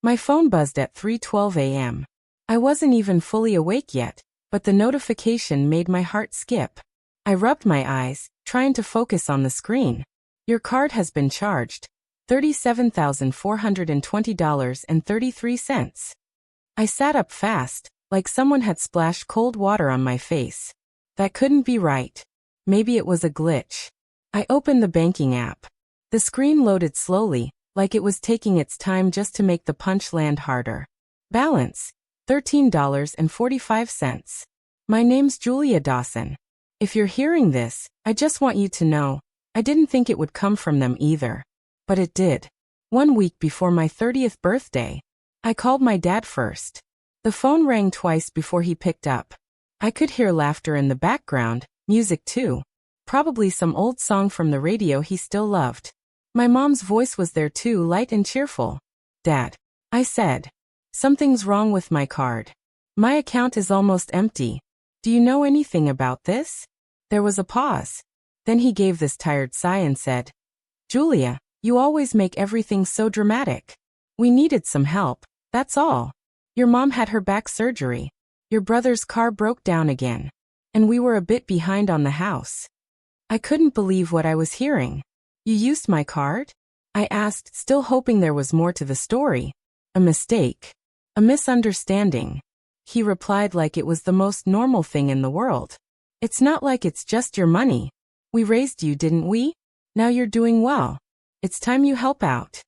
My phone buzzed at 3:12 a.m. I wasn't even fully awake yet, but the notification made my heart skip. I rubbed my eyes, trying to focus on the screen. Your card has been charged. $37,420.33. I sat up fast, like someone had splashed cold water on my face. That couldn't be right. Maybe it was a glitch. I opened the banking app. The screen loaded slowly, like it was taking its time just to make the punch land harder. Balance: $13.45. My name's Julia Dawson. If you're hearing this, I just want you to know, I didn't think it would come from them either. But it did. 1 week before my 30th birthday. I called my dad first. The phone rang twice before he picked up. I could hear laughter in the background, music too. Probably some old song from the radio he still loved. My mom's voice was there too, light and cheerful. "Dad," I said. "Something's wrong with my card. My account is almost empty. Do you know anything about this?" There was a pause. Then he gave this tired sigh and said, "Julia, you always make everything so dramatic. We needed some help, that's all. Your mom had her back surgery. Your brother's car broke down again. And we were a bit behind on the house." I couldn't believe what I was hearing. "You used my card?" I asked, still hoping there was more to the story. "A mistake. A misunderstanding." He replied like it was the most normal thing in the world. "It's not like it's just your money. We raised you, didn't we? Now you're doing well. It's time you help out."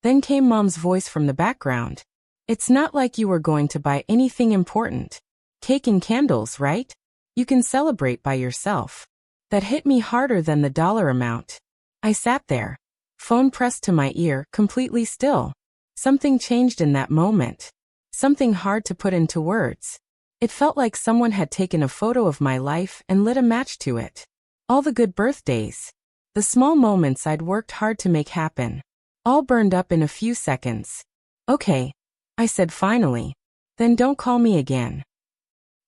Then came Mom's voice from the background. "It's not like you were going to buy anything important. Cake and candles, right? You can celebrate by yourself." That hit me harder than the dollar amount. I sat there, phone pressed to my ear, completely still. Something changed in that moment. Something hard to put into words. It felt like someone had taken a photo of my life and lit a match to it. All the good birthdays. The small moments I'd worked hard to make happen. All burned up in a few seconds. "Okay," I said finally. "Then don't call me again."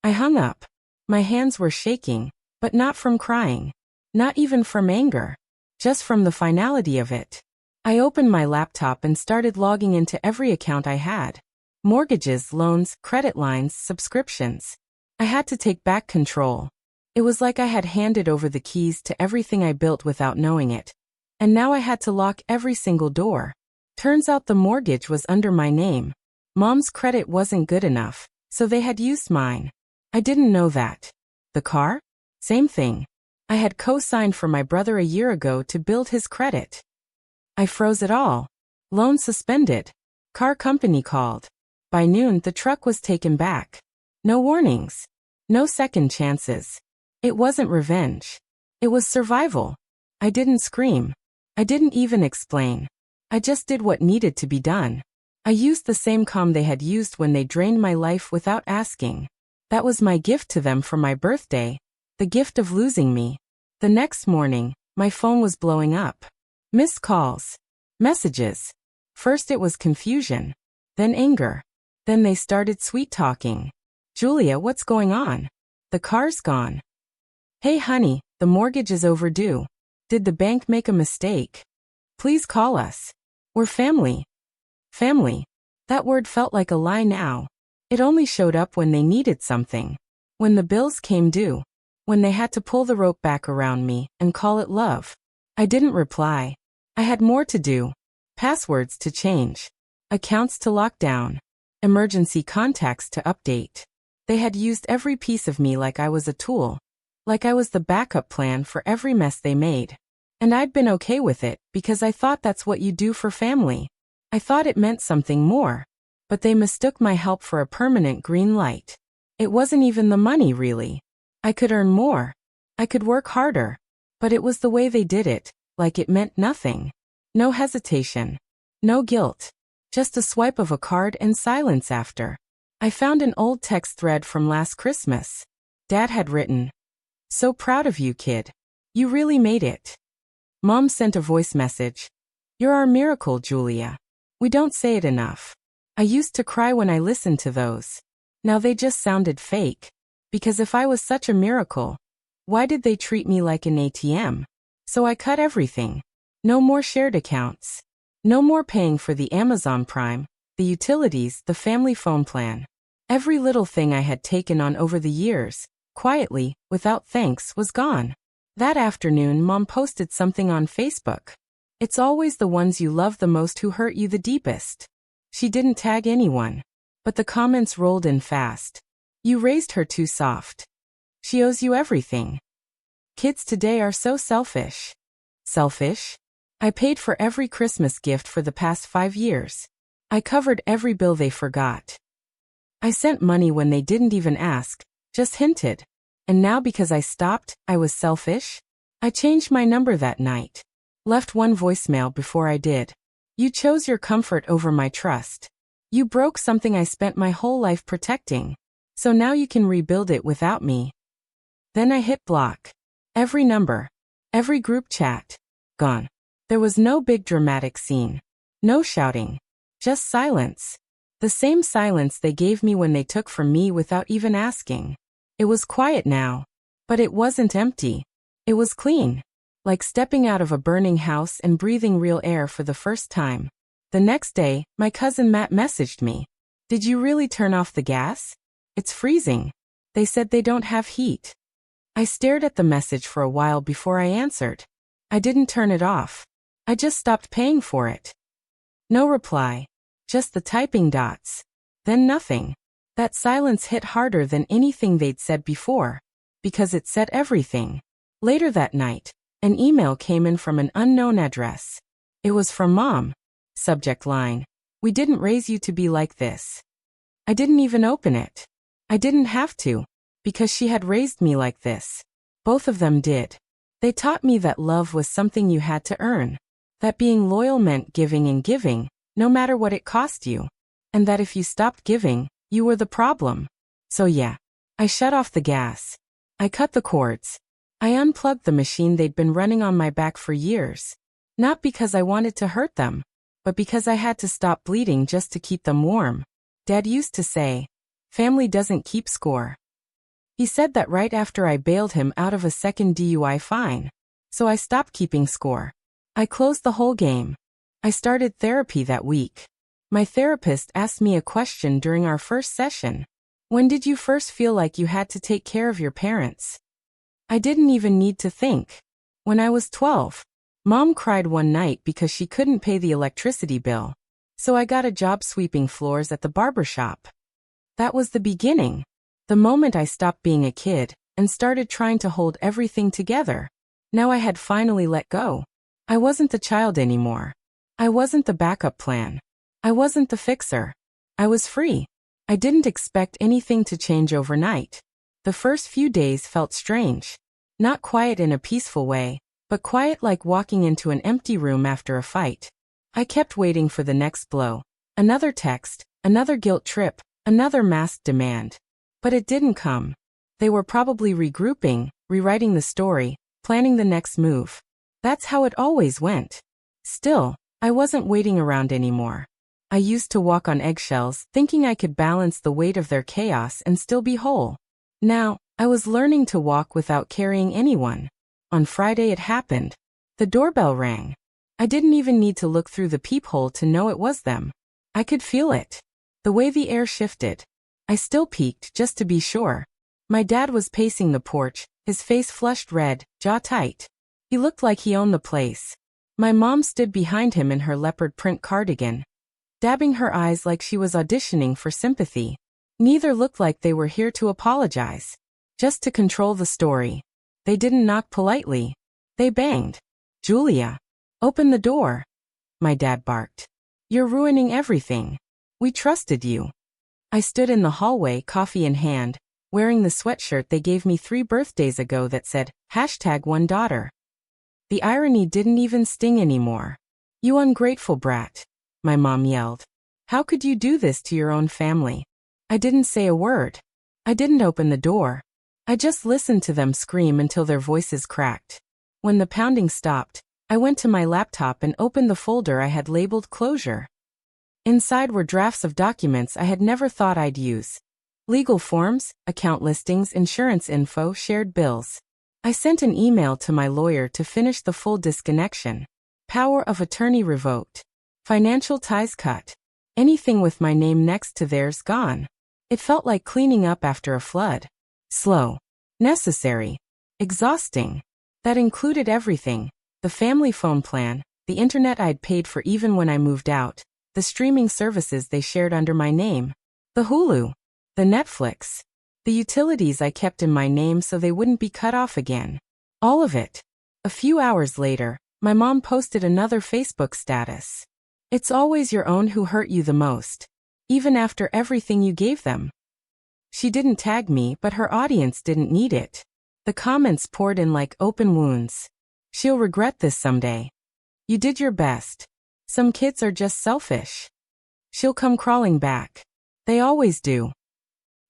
I hung up. My hands were shaking, but not from crying. Not even from anger. Just from the finality of it. I opened my laptop and started logging into every account I had. Mortgages, loans, credit lines, subscriptions. I had to take back control. It was like I had handed over the keys to everything I built without knowing it. And now I had to lock every single door. Turns out the mortgage was under my name. Mom's credit wasn't good enough, so they had used mine. I didn't know that. The car? Same thing. I had co-signed for my brother a year ago to build his credit. I froze it all. Loan suspended. Car company called. By noon, the truck was taken back. No warnings. No second chances. It wasn't revenge. It was survival. I didn't scream. I didn't even explain. I just did what needed to be done. I used the same calm they had used when they drained my life without asking. That was my gift to them for my birthday. The gift of losing me. The next morning, my phone was blowing up. Missed calls. Messages. First it was confusion. Then anger. Then they started sweet-talking. "Julia, what's going on? The car's gone." "Hey honey, the mortgage is overdue. Did the bank make a mistake? Please call us. We're family." Family. That word felt like a lie now. It only showed up when they needed something. When the bills came due. When they had to pull the rope back around me and call it love. I didn't reply. I had more to do. Passwords to change. Accounts to lock down. Emergency contacts to update. They had used every piece of me like I was a tool. Like I was the backup plan for every mess they made. And I'd been okay with it because I thought that's what you do for family. I thought it meant something more. But they mistook my help for a permanent green light. It wasn't even the money, really. I could earn more. I could work harder. But it was the way they did it, like it meant nothing. No hesitation. No guilt. Just a swipe of a card and silence after. I found an old text thread from last Christmas. Dad had written, "So proud of you, kid. You really made it." Mom sent a voice message. "You're our miracle, Julia. We don't say it enough." I used to cry when I listened to those. Now they just sounded fake. Because if I was such a miracle, why did they treat me like an ATM? So I cut everything. No more shared accounts. No more paying for the Amazon Prime, the utilities, the family phone plan. Every little thing I had taken on over the years, quietly, without thanks, was gone. That afternoon, Mom posted something on Facebook. It's always the ones you love the most who hurt you the deepest. She didn't tag anyone, but the comments rolled in fast. You raised her too soft. She owes you everything. Kids today are so selfish. Selfish? I paid for every Christmas gift for the past 5 years. I covered every bill they forgot. I sent money when they didn't even ask, just hinted. And now because I stopped, I was selfish? I changed my number that night. Left one voicemail before I did. You chose your comfort over my trust. You broke something I spent my whole life protecting. So now you can rebuild it without me. Then I hit block. Every number. Every group chat. Gone. There was no big dramatic scene. No shouting. Just silence. The same silence they gave me when they took from me without even asking. It was quiet now. But it wasn't empty. It was clean. Like stepping out of a burning house and breathing real air for the first time. The next day, my cousin Matt messaged me. Did you really turn off the gas? It's freezing. They said they don't have heat. I stared at the message for a while before I answered. I didn't turn it off. I just stopped paying for it. No reply. Just the typing dots. Then nothing. That silence hit harder than anything they'd said before. Because it said everything. Later that night, an email came in from an unknown address. It was from Mom. Subject line. We didn't raise you to be like this. I didn't even open it. I didn't have to. Because she had raised me like this. Both of them did. They taught me that love was something you had to earn. That being loyal meant giving and giving, no matter what it cost you. And that if you stopped giving, you were the problem. So yeah, I shut off the gas. I cut the cords. I unplugged the machine they'd been running on my back for years. Not because I wanted to hurt them, but because I had to stop bleeding just to keep them warm. Dad used to say, family doesn't keep score. He said that right after I bailed him out of a second DUI fine. So I stopped keeping score. I closed the whole game. I started therapy that week. My therapist asked me a question during our first session. When did you first feel like you had to take care of your parents? I didn't even need to think. When I was 12. Mom cried one night because she couldn't pay the electricity bill. So I got a job sweeping floors at the barber shop. That was the beginning. The moment I stopped being a kid and started trying to hold everything together. Now I had finally let go. I wasn't the child anymore. I wasn't the backup plan. I wasn't the fixer. I was free. I didn't expect anything to change overnight. The first few days felt strange. Not quiet in a peaceful way, but quiet like walking into an empty room after a fight. I kept waiting for the next blow. Another text, another guilt trip, another masked demand. But it didn't come. They were probably regrouping, rewriting the story, planning the next move. That's how it always went. Still, I wasn't waiting around anymore. I used to walk on eggshells, thinking I could balance the weight of their chaos and still be whole. Now, I was learning to walk without carrying anyone. On Friday it happened. The doorbell rang. I didn't even need to look through the peephole to know it was them. I could feel it. The way the air shifted. I still peeked just to be sure. My dad was pacing the porch, his face flushed red, jaw tight. He looked like he owned the place. My mom stood behind him in her leopard print cardigan, dabbing her eyes like she was auditioning for sympathy. Neither looked like they were here to apologize. Just to control the story. They didn't knock politely. They banged. Julia. Open the door. My dad barked. You're ruining everything. We trusted you. I stood in the hallway, coffee in hand, wearing the sweatshirt they gave me 3 birthdays ago that said, #OneDaughter. The irony didn't even sting anymore. You ungrateful brat. My mom yelled. How could you do this to your own family? I didn't say a word. I didn't open the door. I just listened to them scream until their voices cracked. When the pounding stopped, I went to my laptop and opened the folder I had labeled closure. Inside were drafts of documents I had never thought I'd use. Legal forms, account listings, insurance info, shared bills. I sent an email to my lawyer to finish the full disconnection. Power of attorney revoked. Financial ties cut. Anything with my name next to theirs gone. It felt like cleaning up after a flood. Slow. Necessary. Exhausting. That included everything. The family phone plan, the internet I'd paid for even when I moved out, the streaming services they shared under my name, the Hulu, the Netflix, the utilities I kept in my name so they wouldn't be cut off again. All of it. A few hours later, my mom posted another Facebook status. It's always your own who hurt you the most, even after everything you gave them. She didn't tag me, but her audience didn't need it. The comments poured in like open wounds. She'll regret this someday. You did your best. Some kids are just selfish. She'll come crawling back. They always do.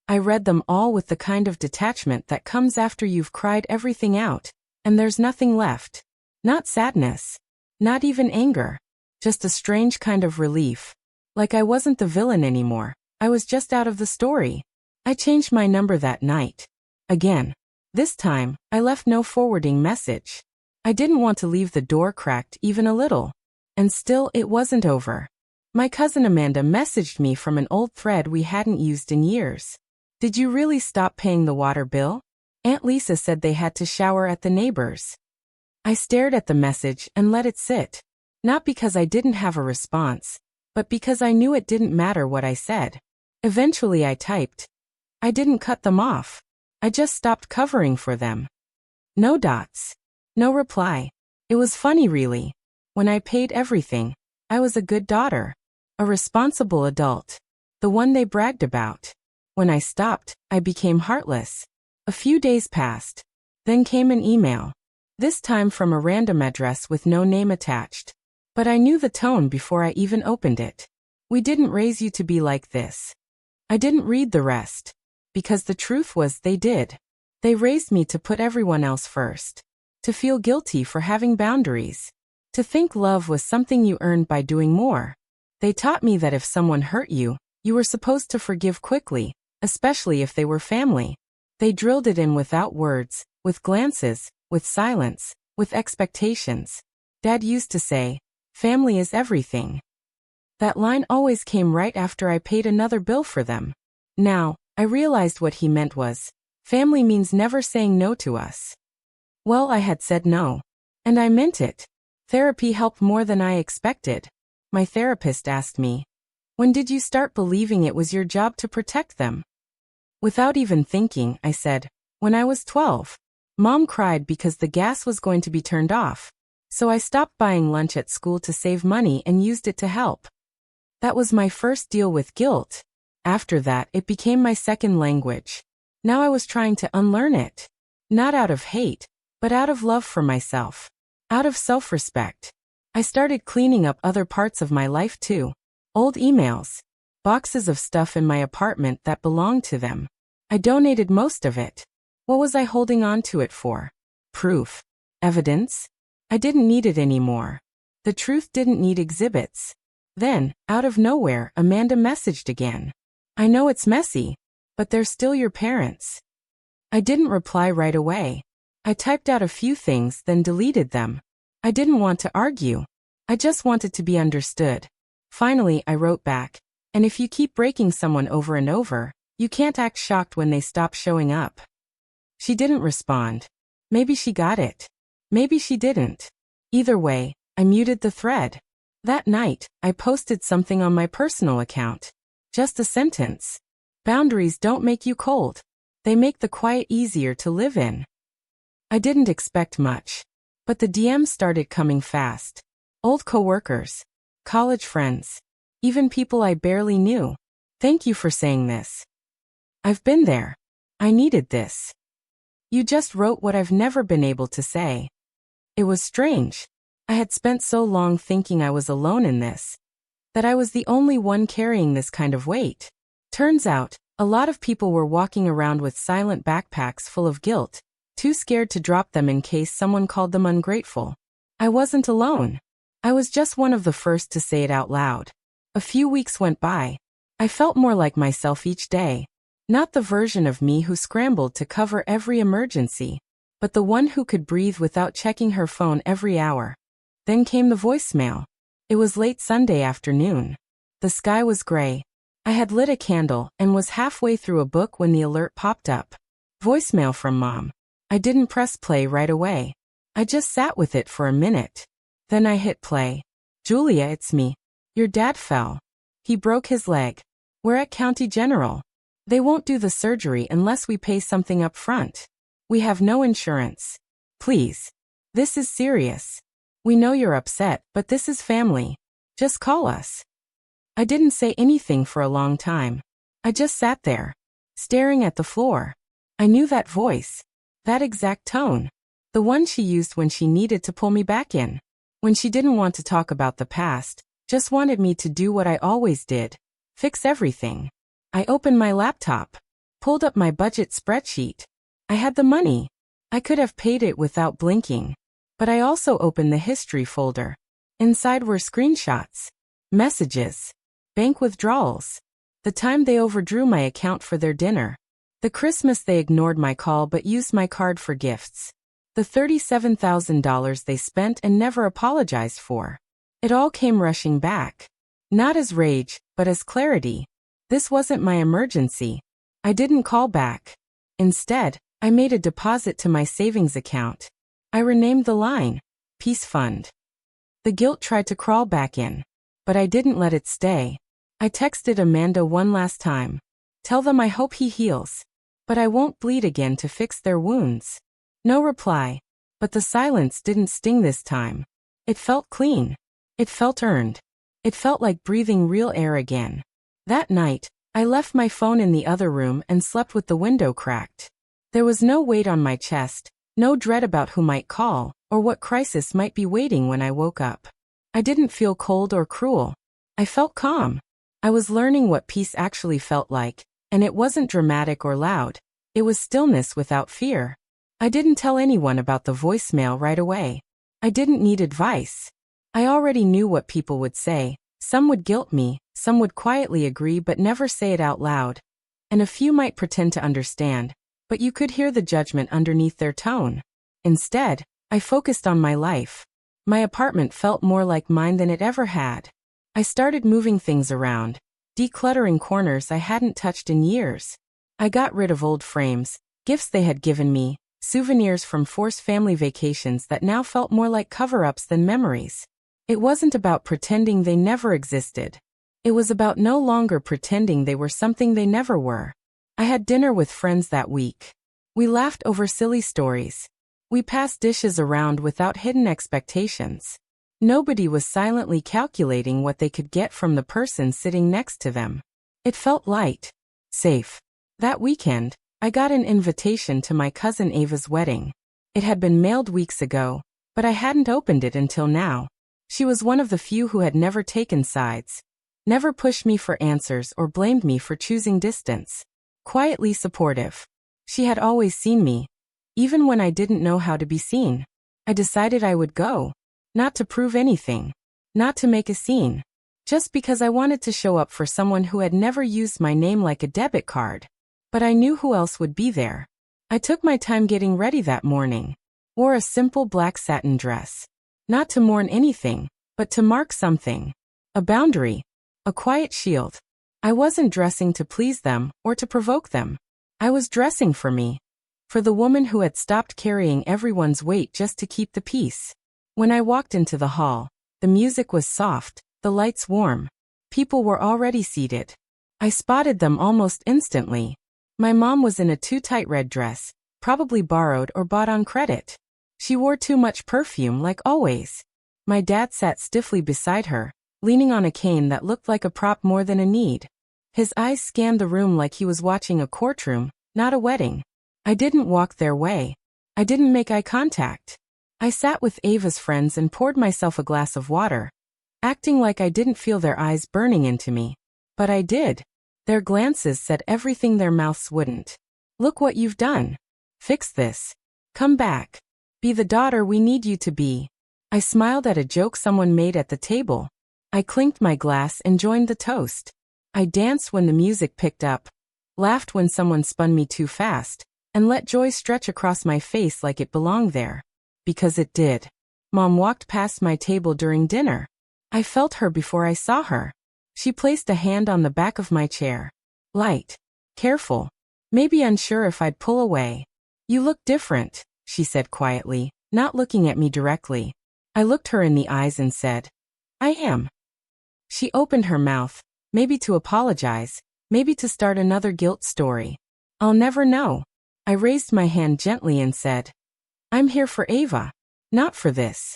I read them all with the kind of detachment that comes after you've cried everything out, and there's nothing left. Not sadness. Not even anger. Just a strange kind of relief. Like I wasn't the villain anymore. I was just out of the story. I changed my number that night. Again. This time, I left no forwarding message. I didn't want to leave the door cracked even a little. And still, it wasn't over. My cousin Amanda messaged me from an old thread we hadn't used in years. Did you really stop paying the water bill? Aunt Lisa said they had to shower at the neighbors. I stared at the message and let it sit. Not because I didn't have a response, but because I knew it didn't matter what I said. Eventually I typed. I didn't cut them off. I just stopped covering for them. No dots. No reply. It was funny really. When I paid everything, I was a good daughter. A responsible adult. The one they bragged about. When I stopped, I became heartless. A few days passed. Then came an email. This time from a random address with no name attached. But I knew the tone before I even opened it. We didn't raise you to be like this. I didn't read the rest. Because the truth was they did. They raised me to put everyone else first. To feel guilty for having boundaries. To think love was something you earned by doing more. They taught me that if someone hurt you, you were supposed to forgive quickly, especially if they were family. They drilled it in without words, with glances, with silence, with expectations. Dad used to say, family is everything. That line always came right after I paid another bill for them. Now, I realized what he meant was, family means never saying no to us. Well, I had said no. And I meant it. Therapy helped more than I expected. My therapist asked me, when did you start believing it was your job to protect them? Without even thinking, I said, when I was 12. Mom cried because the gas was going to be turned off. So I stopped buying lunch at school to save money and used it to help. That was my first deal with guilt. After that, it became my second language. Now I was trying to unlearn it. Not out of hate, but out of love for myself. Out of self-respect. I started cleaning up other parts of my life too. Old emails. Boxes of stuff in my apartment that belonged to them. I donated most of it. What was I holding on to it for? Proof. Evidence? I didn't need it anymore. The truth didn't need exhibits. Then, out of nowhere, Amanda messaged again. I know it's messy, but they're still your parents. I didn't reply right away. I typed out a few things, then deleted them. I didn't want to argue. I just wanted to be understood. Finally, I wrote back, and if you keep breaking someone over and over, you can't act shocked when they stop showing up. She didn't respond. Maybe she got it. Maybe she didn't. Either way, I muted the thread. That night, I posted something on my personal account. Just a sentence. Boundaries don't make you cold. They make the quiet easier to live in. I didn't expect much. But the DMs started coming fast. Old coworkers. College friends. Even people I barely knew. Thank you for saying this. I've been there. I needed this. You just wrote what I've never been able to say. It was strange. I had spent so long thinking I was alone in this. That I was the only one carrying this kind of weight. Turns out, a lot of people were walking around with silent backpacks full of guilt, too scared to drop them in case someone called them ungrateful. I wasn't alone. I was just one of the first to say it out loud. A few weeks went by. I felt more like myself each day. Not the version of me who scrambled to cover every emergency, but the one who could breathe without checking her phone every hour. Then came the voicemail. It was late Sunday afternoon. The sky was gray. I had lit a candle and was halfway through a book when the alert popped up. Voicemail from Mom. I didn't press play right away. I just sat with it for a minute. Then I hit play. Julia, it's me. Your dad fell. He broke his leg. We're at County General. They won't do the surgery unless we pay something up front. We have no insurance. Please. This is serious. We know you're upset, but this is family. Just call us. I didn't say anything for a long time. I just sat there, staring at the floor. I knew that voice, that exact tone, the one she used when she needed to pull me back in, when she didn't want to talk about the past, just wanted me to do what I always did, fix everything. I opened my laptop, pulled up my budget spreadsheet. I had the money. I could have paid it without blinking. But I also opened the history folder. Inside were screenshots, messages, bank withdrawals, the time they overdrew my account for their dinner, the Christmas they ignored my call but used my card for gifts, the $37,000 they spent and never apologized for. It all came rushing back. Not as rage, but as clarity. This wasn't my emergency. I didn't call back. Instead, I made a deposit to my savings account. I renamed the line, Peace Fund. The guilt tried to crawl back in, but I didn't let it stay. I texted Amanda one last time. Tell them I hope he heals, but I won't bleed again to fix their wounds. No reply, but the silence didn't sting this time. It felt clean. It felt earned. It felt like breathing real air again. That night, I left my phone in the other room and slept with the window cracked. There was no weight on my chest. No dread about who might call, or what crisis might be waiting when I woke up. I didn't feel cold or cruel. I felt calm. I was learning what peace actually felt like, and it wasn't dramatic or loud. It was stillness without fear. I didn't tell anyone about the voicemail right away. I didn't need advice. I already knew what people would say. Some would guilt me, some would quietly agree but never say it out loud. And a few might pretend to understand. But you could hear the judgment underneath their tone. Instead, I focused on my life. My apartment felt more like mine than it ever had. I started moving things around, decluttering corners I hadn't touched in years. I got rid of old frames, gifts they had given me, souvenirs from forced family vacations that now felt more like cover-ups than memories. It wasn't about pretending they never existed. It was about no longer pretending they were something they never were. I had dinner with friends that week. We laughed over silly stories. We passed dishes around without hidden expectations. Nobody was silently calculating what they could get from the person sitting next to them. It felt light, safe. That weekend, I got an invitation to my cousin Ava's wedding. It had been mailed weeks ago, but I hadn't opened it until now. She was one of the few who had never taken sides, never pushed me for answers or blamed me for choosing distance. Quietly supportive. She had always seen me, even when I didn't know how to be seen. I decided I would go. Not to prove anything. Not to make a scene. Just because I wanted to show up for someone who had never used my name like a debit card. But I knew who else would be there. I took my time getting ready that morning. Wore a simple black satin dress. Not to mourn anything, but to mark something. A boundary. A quiet shield. I wasn't dressing to please them or to provoke them. I was dressing for me. For the woman who had stopped carrying everyone's weight just to keep the peace. When I walked into the hall, the music was soft, the lights warm. People were already seated. I spotted them almost instantly. My mom was in a too tight red dress, probably borrowed or bought on credit. She wore too much perfume like always. My dad sat stiffly beside her, leaning on a cane that looked like a prop more than a need. His eyes scanned the room like he was watching a courtroom, not a wedding. I didn't walk their way. I didn't make eye contact. I sat with Ava's friends and poured myself a glass of water, acting like I didn't feel their eyes burning into me. But I did. Their glances said everything their mouths wouldn't. Look what you've done. Fix this. Come back. Be the daughter we need you to be. I smiled at a joke someone made at the table. I clinked my glass and joined the toast. I danced when the music picked up, laughed when someone spun me too fast, and let joy stretch across my face like it belonged there. Because it did. Mom walked past my table during dinner. I felt her before I saw her. She placed a hand on the back of my chair. Light. Careful. Maybe unsure if I'd pull away. You look different, she said quietly, not looking at me directly. I looked her in the eyes and said, I am. She opened her mouth, maybe to apologize, maybe to start another guilt story. I'll never know. I raised my hand gently and said, I'm here for Ava, not for this.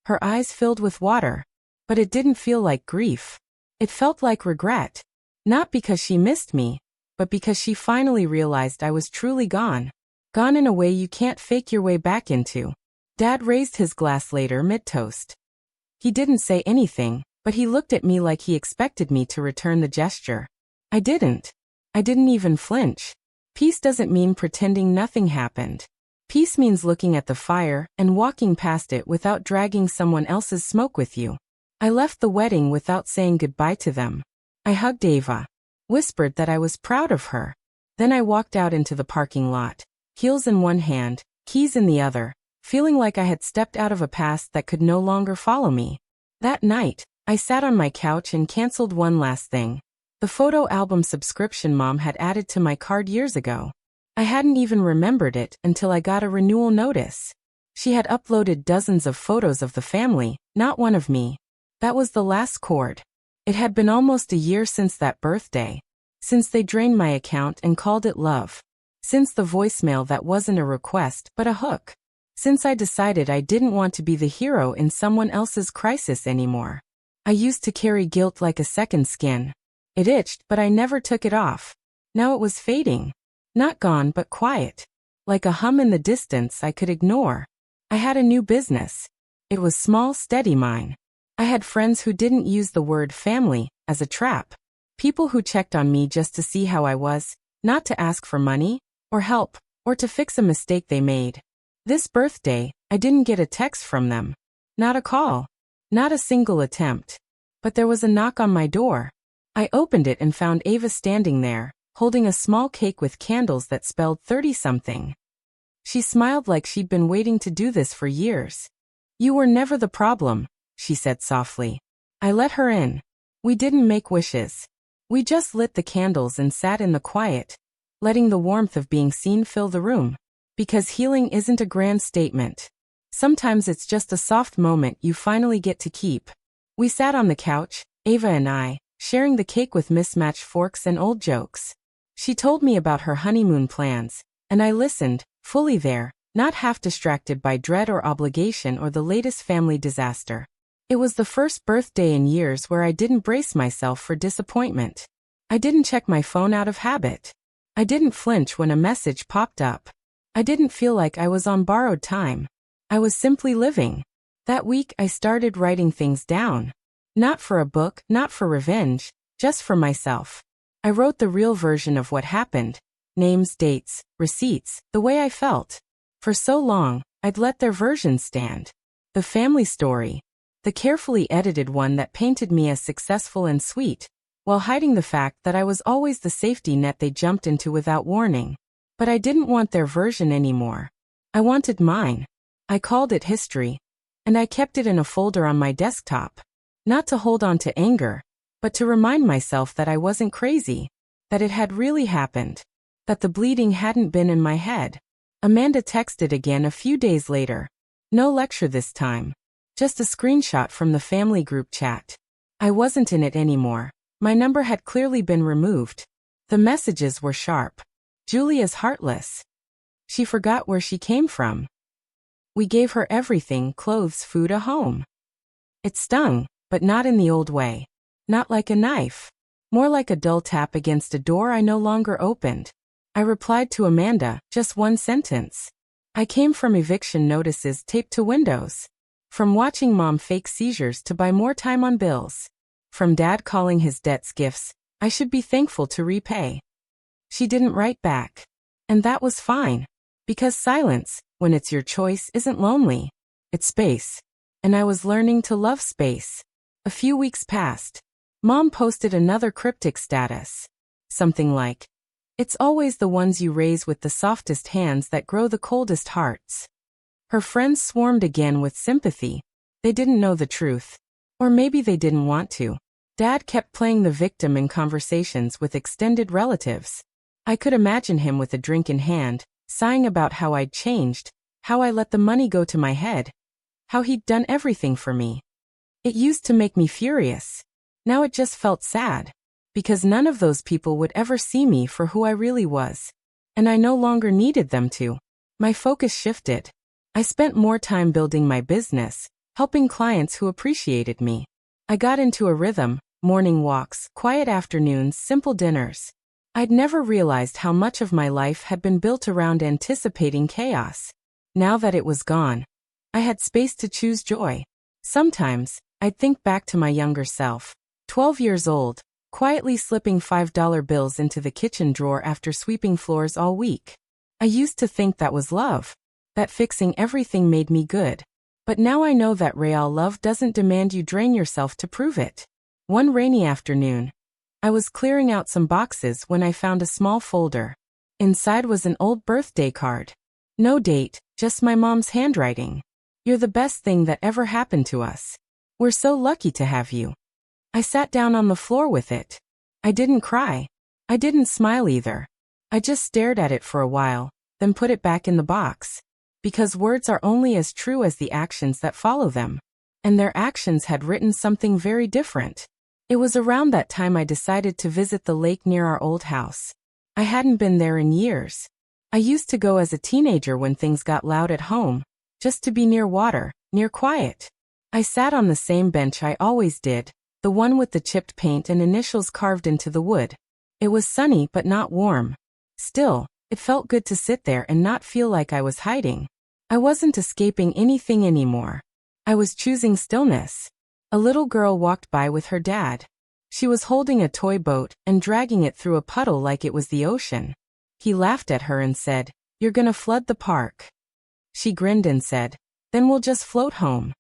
Her eyes filled with water, but it didn't feel like grief. It felt like regret. Not because she missed me, but because she finally realized I was truly gone. Gone in a way you can't fake your way back into. Dad raised his glass later mid-toast. He didn't say anything, but he looked at me like he expected me to return the gesture. I didn't. I didn't even flinch. Peace doesn't mean pretending nothing happened. Peace means looking at the fire and walking past it without dragging someone else's smoke with you. I left the wedding without saying goodbye to them. I hugged Ava, whispered that I was proud of her. Then I walked out into the parking lot, heels in one hand, keys in the other, feeling like I had stepped out of a past that could no longer follow me. That night, I sat on my couch and canceled one last thing. The photo album subscription Mom had added to my card years ago. I hadn't even remembered it until I got a renewal notice. She had uploaded dozens of photos of the family, not one of me. That was the last chord. It had been almost a year since that birthday. Since they drained my account and called it love. Since the voicemail that wasn't a request but a hook. Since I decided I didn't want to be the hero in someone else's crisis anymore. I used to carry guilt like a second skin. It itched, but I never took it off. Now it was fading. Not gone, but quiet. Like a hum in the distance I could ignore. I had a new business. It was small, steady mine. I had friends who didn't use the word family as a trap. People who checked on me just to see how I was, not to ask for money, or help, or to fix a mistake they made. This birthday, I didn't get a text from them. Not a call. Not a single attempt. But there was a knock on my door. I opened it and found Ava standing there, holding a small cake with candles that spelled 30-something. She smiled like she'd been waiting to do this for years. You were never the problem, she said softly. I let her in. We didn't make wishes. We just lit the candles and sat in the quiet, letting the warmth of being seen fill the room. Because healing isn't a grand statement. Sometimes it's just a soft moment you finally get to keep. We sat on the couch, Ava and I, sharing the cake with mismatched forks and old jokes. She told me about her honeymoon plans, and I listened, fully there, not half distracted by dread or obligation or the latest family disaster. It was the first birthday in years where I didn't brace myself for disappointment. I didn't check my phone out of habit. I didn't flinch when a message popped up. I didn't feel like I was on borrowed time. I was simply living. That week I started writing things down. Not for a book, not for revenge, just for myself. I wrote the real version of what happened. Names, dates, receipts, the way I felt. For so long, I'd let their version stand. The family story. The carefully edited one that painted me as successful and sweet, while hiding the fact that I was always the safety net they jumped into without warning. But I didn't want their version anymore. I wanted mine. I called it history. And I kept it in a folder on my desktop. Not to hold on to anger, but to remind myself that I wasn't crazy. That it had really happened. That the bleeding hadn't been in my head. Amanda texted again a few days later. No lecture this time. Just a screenshot from the family group chat. I wasn't in it anymore. My number had clearly been removed. The messages were sharp. Julia's heartless. She forgot where she came from. We gave her everything, clothes, food, a home. It stung, but not in the old way. Not like a knife. More like a dull tap against a door I no longer opened. I replied to Amanda, just one sentence. I came from eviction notices taped to windows. From watching Mom fake seizures to buy more time on bills. From Dad calling his debts gifts I should be thankful to repay. She didn't write back. And that was fine. Because silence, when it's your choice, isn't lonely. It's space. And I was learning to love space. A few weeks passed. Mom posted another cryptic status. Something like, "It's always the ones you raise with the softest hands that grow the coldest hearts." Her friends swarmed again with sympathy. They didn't know the truth. Or maybe they didn't want to. Dad kept playing the victim in conversations with extended relatives. I could imagine him with a drink in hand, sighing about how I'd changed, how I let the money go to my head, how he'd done everything for me. It used to make me furious. Now it just felt sad, because none of those people would ever see me for who I really was. And I no longer needed them to. My focus shifted. I spent more time building my business, helping clients who appreciated me. I got into a rhythm, morning walks, quiet afternoons, simple dinners. I'd never realized how much of my life had been built around anticipating chaos. Now that it was gone, I had space to choose joy. Sometimes, I'd think back to my younger self, 12 years old, quietly slipping $5 bills into the kitchen drawer after sweeping floors all week. I used to think that was love, that fixing everything made me good. But now I know that real love doesn't demand you drain yourself to prove it. One rainy afternoon, I was clearing out some boxes when I found a small folder. Inside was an old birthday card. No date, just my mom's handwriting. "You're the best thing that ever happened to us. We're so lucky to have you." I sat down on the floor with it. I didn't cry. I didn't smile either. I just stared at it for a while, then put it back in the box. Because words are only as true as the actions that follow them. And their actions had written something very different. It was around that time I decided to visit the lake near our old house. I hadn't been there in years. I used to go as a teenager when things got loud at home, just to be near water, near quiet. I sat on the same bench I always did, the one with the chipped paint and initials carved into the wood. It was sunny but not warm. Still, it felt good to sit there and not feel like I was hiding. I wasn't escaping anything anymore. I was choosing stillness. A little girl walked by with her dad. She was holding a toy boat and dragging it through a puddle like it was the ocean. He laughed at her and said, "You're gonna flood the park." She grinned and said, "Then we'll just float home."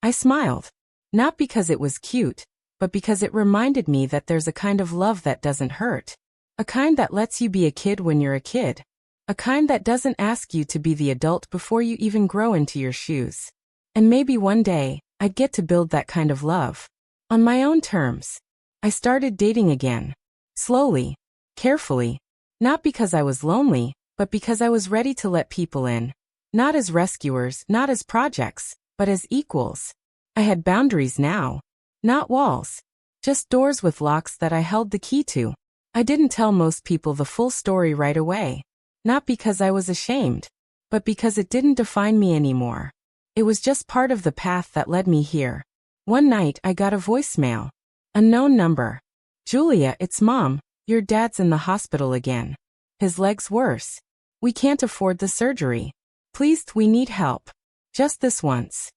I smiled. Not because it was cute, but because it reminded me that there's a kind of love that doesn't hurt. A kind that lets you be a kid when you're a kid. A kind that doesn't ask you to be the adult before you even grow into your shoes. And maybe one day, I'd get to build that kind of love. On my own terms. I started dating again. Slowly. Carefully. Not because I was lonely, but because I was ready to let people in. Not as rescuers, not as projects, but as equals. I had boundaries now. Not walls. Just doors with locks that I held the key to. I didn't tell most people the full story right away. Not because I was ashamed, but because it didn't define me anymore. It was just part of the path that led me here. One night I got a voicemail. Unknown number. "Julia, it's Mom. Your dad's in the hospital again. His leg's worse. We can't afford the surgery. Please, we need help. Just this once."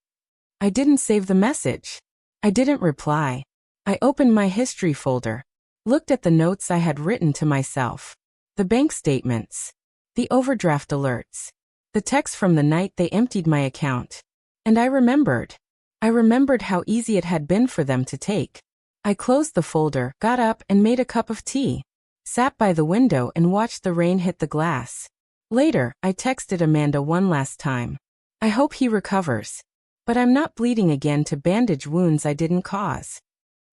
I didn't save the message. I didn't reply. I opened my history folder. Looked at the notes I had written to myself. The bank statements. The overdraft alerts. The text from the night they emptied my account. And I remembered. I remembered how easy it had been for them to take. I closed the folder, got up and made a cup of tea. Sat by the window and watched the rain hit the glass. Later, I texted Amanda one last time. "I hope he recovers. But I'm not bleeding again to bandage wounds I didn't cause."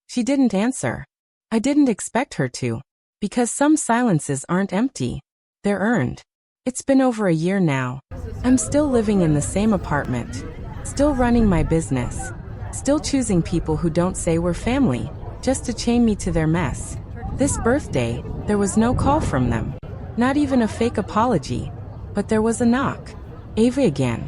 She didn't answer. I didn't expect her to. Because some silences aren't empty. They're earned. It's been over a year now. I'm still living in the same apartment. Still running my business. Still choosing people who don't say we're family, just to chain me to their mess. This birthday, there was no call from them. Not even a fake apology. But there was a knock. Ava again.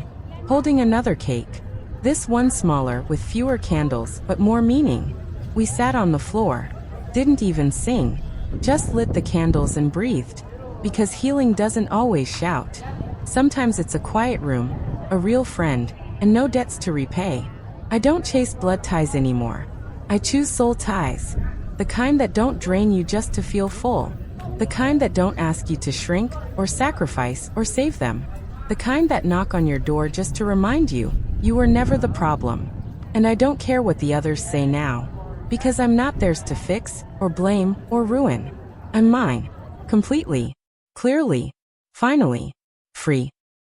Holding another cake. This one smaller with fewer candles but more meaning. We sat on the floor. Didn't even sing. Just lit the candles and breathed. Because healing doesn't always shout. Sometimes it's a quiet room, a real friend, and no debts to repay. I don't chase blood ties anymore. I choose soul ties. The kind that don't drain you just to feel full. The kind that don't ask you to shrink, or sacrifice, or save them. The kind that knock on your door just to remind you, you were never the problem. And I don't care what the others say now. Because I'm not theirs to fix, or blame, or ruin. I'm mine. Completely. Clearly. Finally. Free.